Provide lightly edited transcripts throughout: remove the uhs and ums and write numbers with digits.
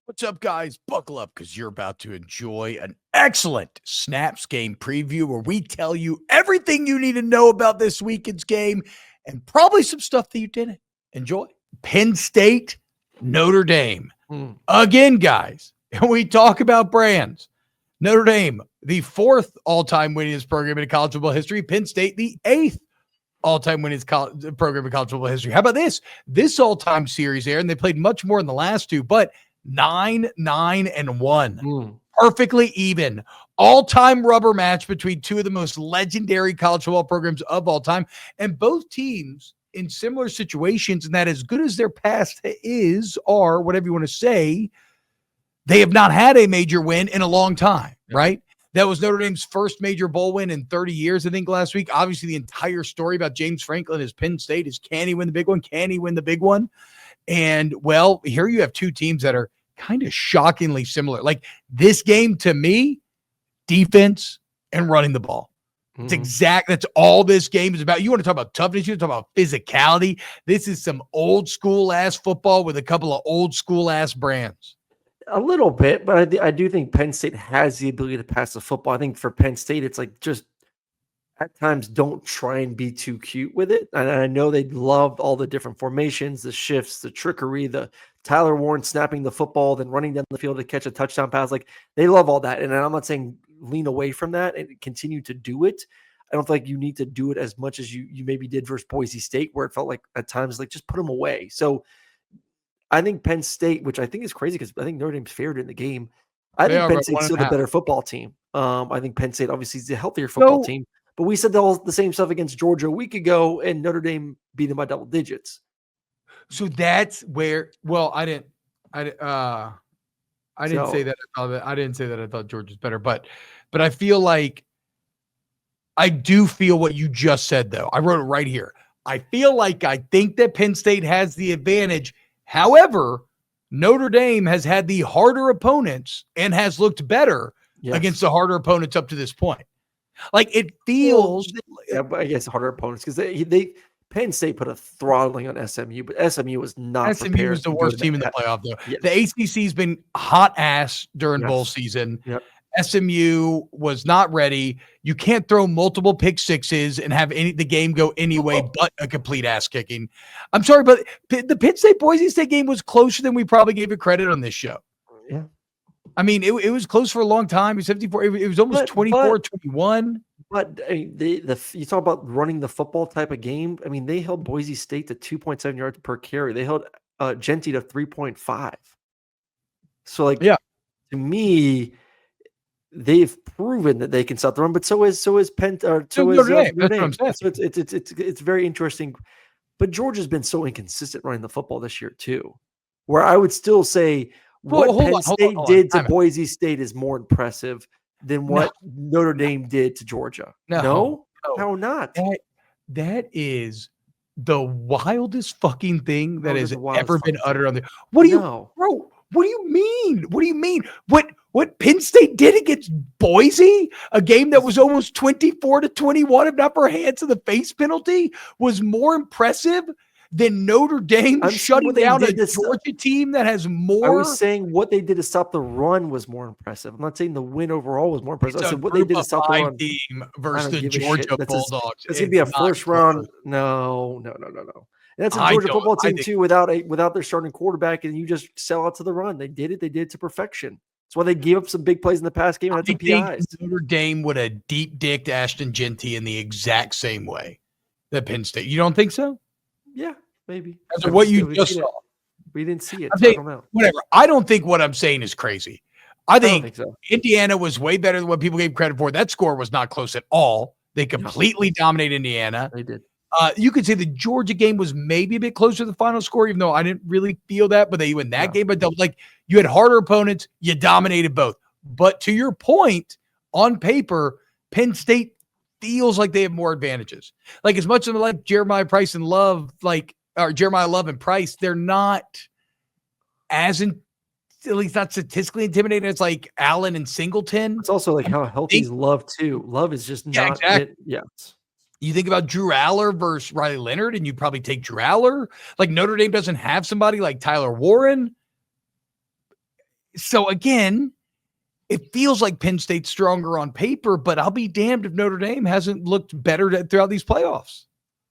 What's up, guys? Buckle up because you're about to enjoy an excellent Snaps game preview where we tell you everything you need to know about this weekend's game and probably some stuff that you didn't. Enjoy. Penn State, Notre Dame. Again, guys, and we talk about brands. Notre Dame, the fourth all-time winningest program in college football history. Penn State, the eighth all-time winningest program in college football history. How about this? This all-time series, Aaron, they played much more in the last two, but 9-9-1. Perfectly even. All-time rubber match between two of the most legendary college football programs of all time. And both teams in similar situations, and that as good as their past is, or whatever you want to say, they have not had a major win in a long time, right? That was Notre Dame's first major bowl win in 30 years, I think, last week. Obviously, the entire story about James Franklin is Penn State is, can he win the big one? Can he win the big one? And, well, here you have two teams that are kind of shockingly similar. Like, this game, to me, defense and running the ball. That's all this game is about. You want to talk about toughness, you want to talk about physicality. This is some old-school-ass football with a couple of old-school-ass brands. A little bit, but I do think Penn State has the ability to pass the football. I think for Penn State, it's like just at times don't try and be too cute with it. And I know they loved all the different formations, the shifts, the trickery, the Tyler Warren snapping the football, then running down the field to catch a touchdown pass. Like, they love all that. And I'm not saying lean away from that and continue to do it. I don't feel like you need to do it as much as you maybe did versus Boise State, where it felt like at times like just put them away. So I think Penn State, which I think is crazy because I think Notre Dame's favored in the game. I think Penn State's still the better football team. I think Penn State obviously is the healthier football team. But we said the same stuff against Georgia a week ago, and Notre Dame beat them by double digits. So that's where. Well, I didn't say that. I didn't say that I thought Georgia's better, but I feel like I do feel what you just said, though. I wrote it right here. I feel like I think that Penn State has the advantage. However, Notre Dame has had the harder opponents and has looked better against the harder opponents up to this point. Like, it feels. But I guess harder opponents because they Penn State put a throttling on SMU, but SMU was not. SMU was the worst team in the playoff, though. Yes. The ACC's been hot ass during bowl season. Yep. SMU was not ready. You can't throw multiple pick sixes and have the game go anyway but a complete ass kicking. I'm sorry, but the Penn State Boise State game was closer than we probably gave it credit on this show. Yeah. I mean, it was close for a long time. It was 54. It was almost 24-21. But I mean, you talk about running the football type of game. I mean, they held Boise State to 2.7 yards per carry. They held Genty to 3.5. So, like, to me, they've proven that they can stop the run. But so is Penn. Notre Dame. So it's very interesting. But Georgia's been so inconsistent running the football this year too, where I would still say what Penn State did to Boise State is more impressive than what Notre Dame did to Georgia. No? How not? That is the wildest fucking thing that has ever been uttered on the. What do you, bro? What do you mean? What do you mean? What Penn State did against Boise, a game that was almost 24-21, if not for a hands to the face penalty, was more impressive than Notre Dame shutting down a Georgia team that has more. I was saying what they did to stop the run was more impressive. I'm not saying the win overall was more impressive. I said what they did to stop the run. Team versus the Georgia Bulldogs. It's gonna be a first round. No. And that's a Georgia football team too, without their starting quarterback, and you just sell out to the run. They did it to perfection. That's why they gave up some big plays in the past game. I think Notre Dame would have deep dicked Ashton Genty in the exact same way that Penn State. You don't think so? Yeah, maybe. As of what you just saw. We didn't see it. So I don't know. Whatever. I don't think what I'm saying is crazy. I think so. Indiana was way better than what people gave credit for. That score was not close at all. They completely dominated Indiana. They did. You could say the Georgia game was maybe a bit closer to the final score, even though I didn't really feel that, but they win that game. But like, you had harder opponents, you dominated both. But to your point, on paper, Penn State feels like they have more advantages. Like, as much as like Jeremiah Love and Price, they're not as at least not statistically intimidating as like Allen and Singleton. It's also like how healthy is Love too. Love is just not exactly. Yeah. You think about Drew Aller versus Riley Leonard, and you probably take Drew Aller. Like, Notre Dame doesn't have somebody like Tyler Warren. So again, it feels like Penn State's stronger on paper, but I'll be damned if Notre Dame hasn't looked better throughout these playoffs.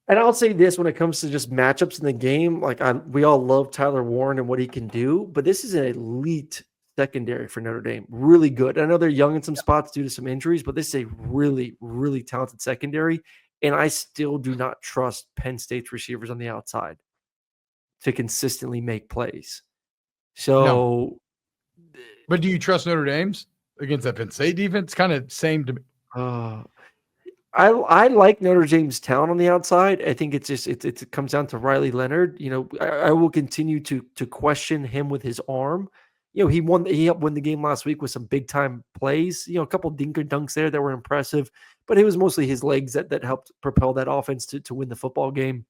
And I'll say this when it comes to just matchups in the game, like we all love Tyler Warren and what he can do, but this is an elite secondary for Notre Dame. Really good. I know they're young in some spots due to some injuries, but this is a really, really talented secondary. And I still do not trust Penn State's receivers on the outside to consistently make plays. No. So But do you trust Notre Dame's against that Penn State defense? Kind of same to me. I like Notre Dame's talent on the outside. I think it's just it comes down to Riley Leonard. I will continue to question him with his arm. He helped win the game last week with some big time plays. A couple dinker dunks there that were impressive, but it was mostly his legs that helped propel that offense to win the football game.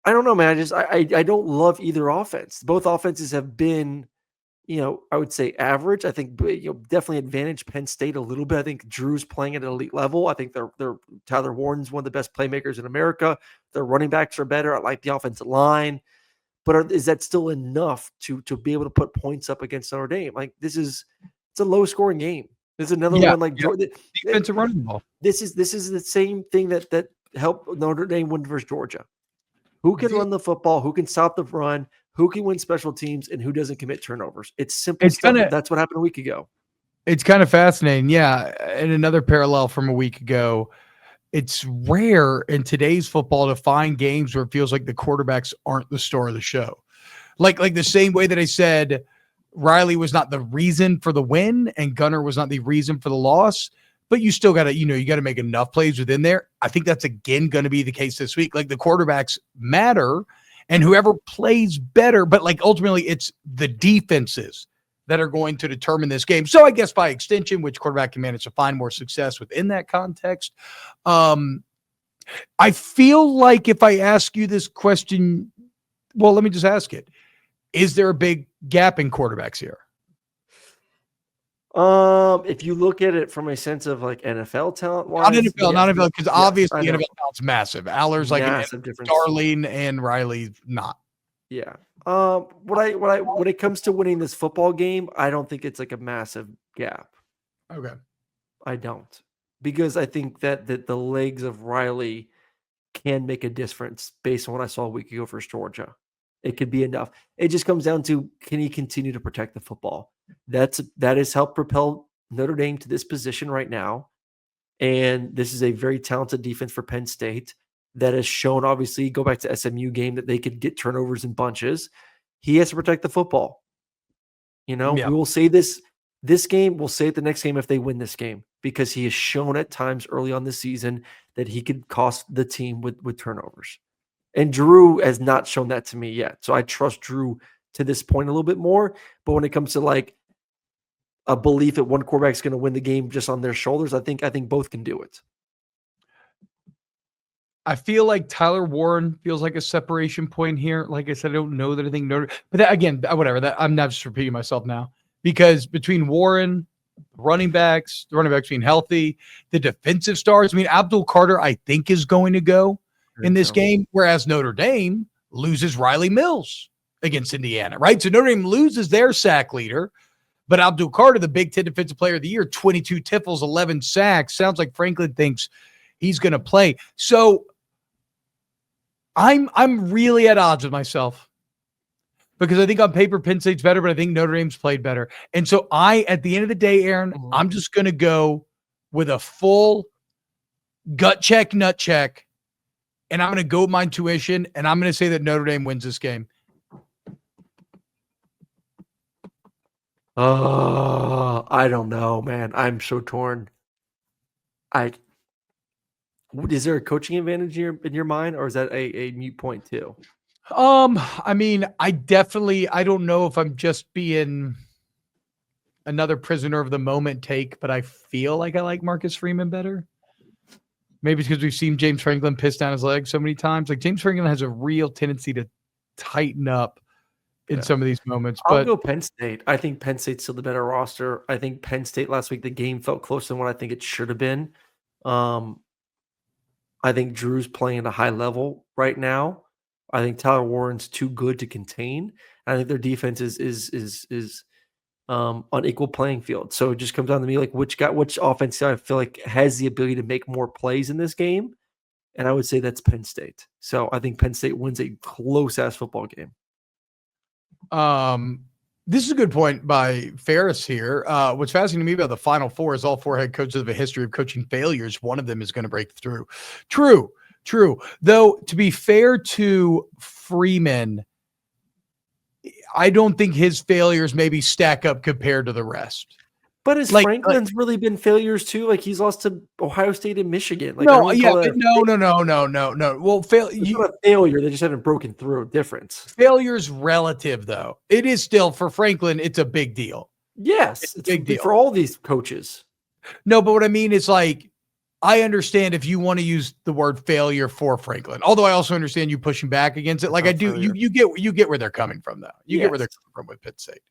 I don't know, man. I don't love either offense. Both offenses have been, I would say average. I think definitely advantage Penn State a little bit. I think Drew's playing at an elite level. I think they're Tyler Warren's one of the best playmakers in America. Their running backs are better. I like the offensive line, but is that still enough to be able to put points up against Notre Dame? Like it's a low scoring game. There's another one like defensive running ball. This is the same thing that helped Notre Dame win versus Georgia. Who can run the football? Who can stop the run? Who can win special teams? And who doesn't commit turnovers? It's simple stuff. That's what happened a week ago. It's kind of fascinating. Yeah. And another parallel from a week ago, it's rare in today's football to find games where it feels like the quarterbacks aren't the star of the show. Like the same way that I said Riley was not the reason for the win and Gunner was not the reason for the loss. But you still got to, you got to make enough plays within there. I think that's again going to be the case this week. Like the quarterbacks matter and whoever plays better, but like ultimately it's the defenses that are going to determine this game. So I guess by extension, which quarterback can manage to find more success within that context. I feel like if I ask you this question, well, let me just ask it. Is there a big gap in quarterbacks here? If you look at it from a sense of like NFL talent wise, not NFL, because obviously NFL talent's massive. Aller's like massive difference. Darlene and Riley not. Yeah. When it comes to winning this football game, I don't think it's like a massive gap. Okay. I don't, because I think that the legs of Riley can make a difference based on what I saw a week ago versus Georgia. It could be enough. It just comes down to, can he continue to protect the football? That has helped propel Notre Dame to this position right now. And this is a very talented defense for Penn State that has shown, obviously, go back to SMU game, that they could get turnovers in bunches. He has to protect the football. We will say this game, we'll say it the next game if they win this game, because he has shown at times early on this season that he could cost the team with turnovers. And Drew has not shown that to me yet. So I trust Drew to this point a little bit more. But when it comes to like a belief that one quarterback is going to win the game just on their shoulders, I think both can do it. I feel like Tyler Warren feels like a separation point here. Like I said, I don't know that I think Notre, but that, again, whatever. That I'm not just repeating myself now, because between Warren, the running backs being healthy, the defensive stars. I mean, Abdul Carter, I think, is going to go in this game, whereas Notre Dame loses Riley Mills against Indiana, right? So Notre Dame loses their sack leader, but Abdul Carter, the Big Ten Defensive Player of the Year, 22 tiffles, 11 sacks. Sounds like Franklin thinks he's going to play. So I'm really at odds with myself, because I think on paper Penn State's better, but I think Notre Dame's played better. And so at the end of the day, Aaron, I'm just going to go with a full gut check, nut check, and I'm going to go with my intuition, and I'm going to say that Notre Dame wins this game. Oh, I don't know, man. I'm so torn. Is there a coaching advantage in your mind, or is that a mute point too? I mean, I don't know if I'm just being another prisoner of the moment take, but I feel like I like Marcus Freeman better. Maybe it's because we've seen James Franklin piss down his leg so many times. Like James Franklin has a real tendency to tighten up in some of these moments. I'll go Penn State. I think Penn State's still the better roster. I think Penn State last week, the game felt closer than what I think it should have been. I think Drew's playing at a high level right now. I think Tyler Warren's too good to contain. I think their defense is on equal playing field. So it just comes down to me like which offense I feel like has the ability to make more plays in this game. And I would say that's Penn State. So I think Penn State wins a close ass football game. This is a good point by Ferris here. What's fascinating to me about the Final Four is all four head coaches have a history of coaching failures. One of them is going to break through. True. Though, to be fair to Freeman, I don't think his failures maybe stack up compared to the rest. But has Franklin's really been failures too? Like he's lost to Ohio State and Michigan. Like no. Well, not a failure. They just haven't broken through. Difference. Failure's relative, though. It is still for Franklin. It's a big deal. Yes, it's a big deal for all these coaches. No, but what I mean is like, I understand if you want to use the word failure for Franklin, although I also understand you pushing back against it. Like I do, you get where they're coming from, though. You get where they're coming from with Penn State.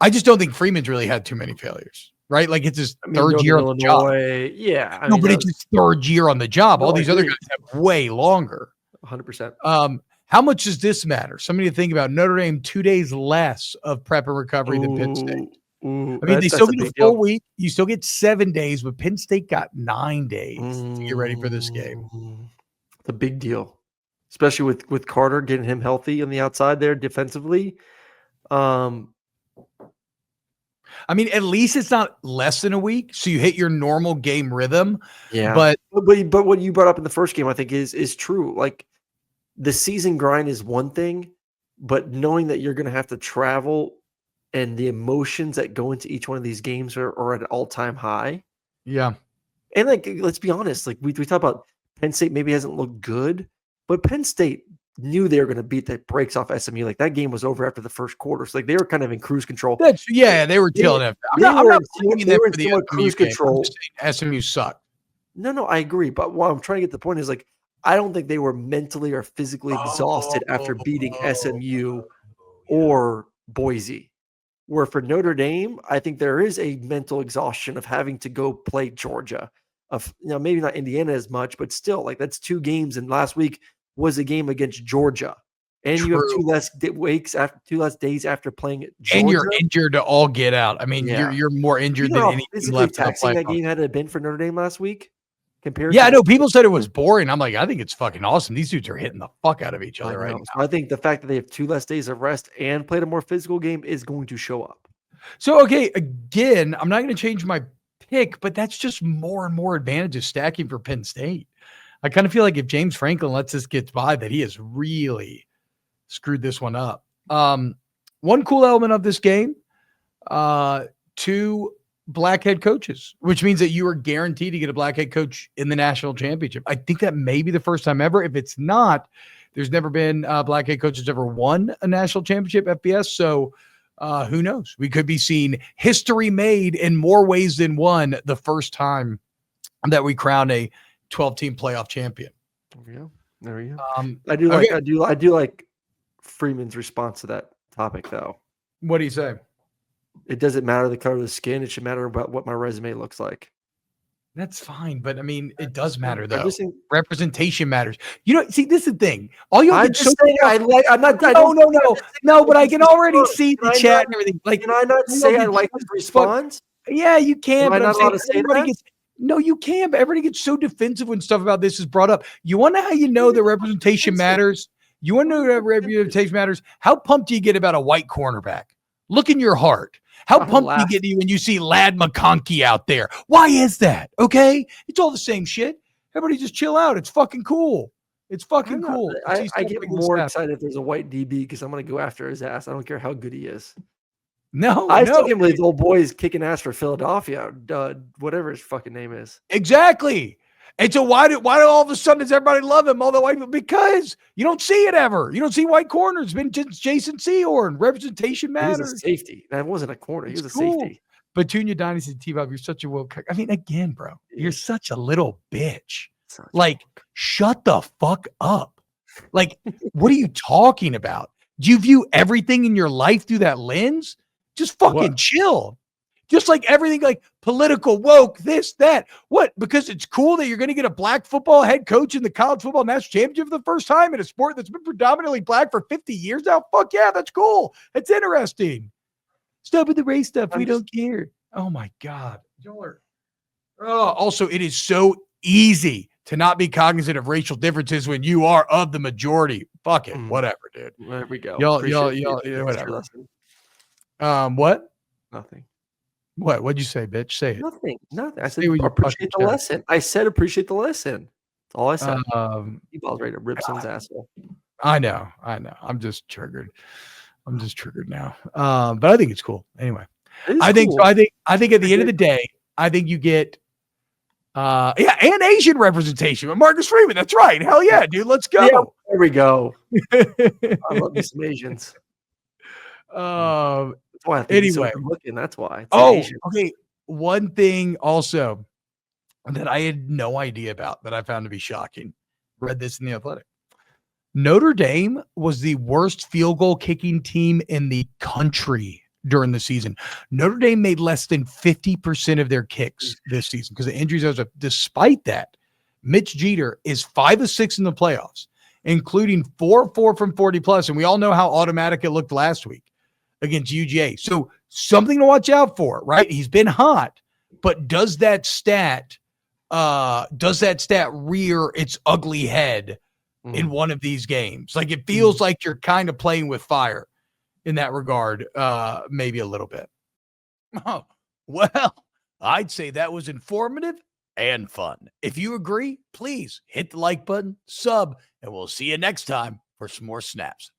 I just don't think Freeman's really had too many failures, right? Like it's his third year on the job. Yeah. But it's his third year on the job. All these other guys have way longer. 100%. How much does this matter? Somebody to think about. Notre Dame 2 days less of prep and recovery than Penn State. I mean, they still get a full week. You still get 7 days, but Penn State got 9 days to get ready for this game. It's a big deal, especially with Carter getting him healthy on the outside there defensively. I mean, at least it's not less than a week, so you hit your normal game rhythm. Yeah, but what you brought up in the first game, I think, is true. Like the season grind is one thing, but knowing that you're going to have to travel and the emotions that go into each one of these games are at an all-time high. Yeah, and like let's be honest, like we talk about Penn State maybe hasn't looked good, but Penn State knew they were going to beat the brakes off SMU. Like that game was over after the first quarter. So like they were kind of in cruise control. They were killing it. I'm not blaming them for the cruise control. SMU sucked. No, I agree. But what I'm trying to get the point is like, I don't think they were mentally or physically exhausted after beating SMU or Boise. Where for Notre Dame, I think there is a mental exhaustion of having to go play Georgia. Maybe not Indiana as much, but still, like that's 2 games. And last week was a game against Georgia, and you have 2 less days after playing Georgia. And you're injured to all get out. I mean, you're more injured than anything left. Taxing that game had it been for Notre Dame last week. I know people said it was boring. I'm like, I think it's fucking awesome. These dudes are hitting the fuck out of each other right now. So I think the fact that they have 2 less days of rest and played a more physical game is going to show up. So, okay, again, I'm not going to change my pick, but that's just more and more advantages stacking for Penn State. I kind of feel like if James Franklin lets this get by, that he has really screwed this one up. One cool element of this game, 2 black head coaches, which means that you are guaranteed to get a black head coach in the national championship. I think that may be the first time ever. If it's not, there's never been black head coaches ever won a national championship FBS. So who knows? We could be seeing history made in more ways than one the first time that we crown a 12-team playoff champion. There we go. I do like Freeman's response to that topic, though. What do you say? It doesn't matter the color of the skin. It should matter about what my resume looks like. That's fine, but I mean, it does matter though. Representation matters. You know, see, this is the thing. All you I'm just saying, no, but I can already see the chat and everything. Like, can I not say I like this response? Yeah, you can. Am I not allowed to say that? No, you can, but everybody gets so defensive when stuff about this is brought up. You want to know how you know that representation matters? You want to know that representation matters? How pumped do you get about a white cornerback? Look in your heart. How pumped do you get when you see Lad McConkey out there? Why is that? Okay? It's all the same shit. Everybody just chill out. It's fucking cool. It's fucking cool. I get more excited if there's a white DB because I'm going to go after his ass. I don't care how good he is. I still can't believe the old boy is kicking ass for Philadelphia, whatever his fucking name is. Exactly. And so why do all of a sudden does everybody love him? All the white, because you don't see it ever. You don't see white corners. It's been just Jason Sehorn. Representation matters. He was a safety. That wasn't a corner. He was a safety. Petunia Dynasty TBob, you're such a I mean, again, bro, you're such a little bitch. Like, shut the fuck up. Like, what are you talking about? Do you view everything in your life through that lens? Just fucking chill. Just like everything, like political, woke, this, that. What? Because it's cool that you're going to get a black football head coach in the college football national championship for the first time in a sport that's been predominantly black for 50 years now? Fuck yeah, that's cool. That's interesting. Stop with the race stuff. We don't care. Oh my God. Also, it is so easy to not be cognizant of racial differences when you are of the majority. Fuck it. Whatever, dude. There we go. Y'all, whatever. What? Nothing. What'd you say, bitch? Say it. Nothing. I said appreciate the lesson. I said appreciate the lesson. That's all I said. TBob's ready to rip someone's asshole. I know. I'm just triggered. Now. But I think it's cool. Anyway. I think at the end of the day, I think you get and Asian representation with Marcus Freeman. That's right. Hell yeah, dude. Let's go. Yeah, there we go. I love me some Asians. That's why I think he's so good looking. That's why. Okay. One thing also that I had no idea about that I found to be shocking. Read this in The Athletic. Notre Dame was the worst field goal kicking team in the country during the season. Notre Dame made less than 50% of their kicks this season because of injuries. Despite that, Mitch Jeter is 5 of 6 in the playoffs, including 4 from 40 plus. And we all know how automatic it looked last week against UGA. So something to watch out for, right? He's been hot, but does that stat rear its ugly head in one of these games? Like, it feels like you're kind of playing with fire in that regard, maybe a little bit. Oh, well, I'd say that was informative and fun. If you agree, please hit the like button, sub, and we'll see you next time for some more snaps.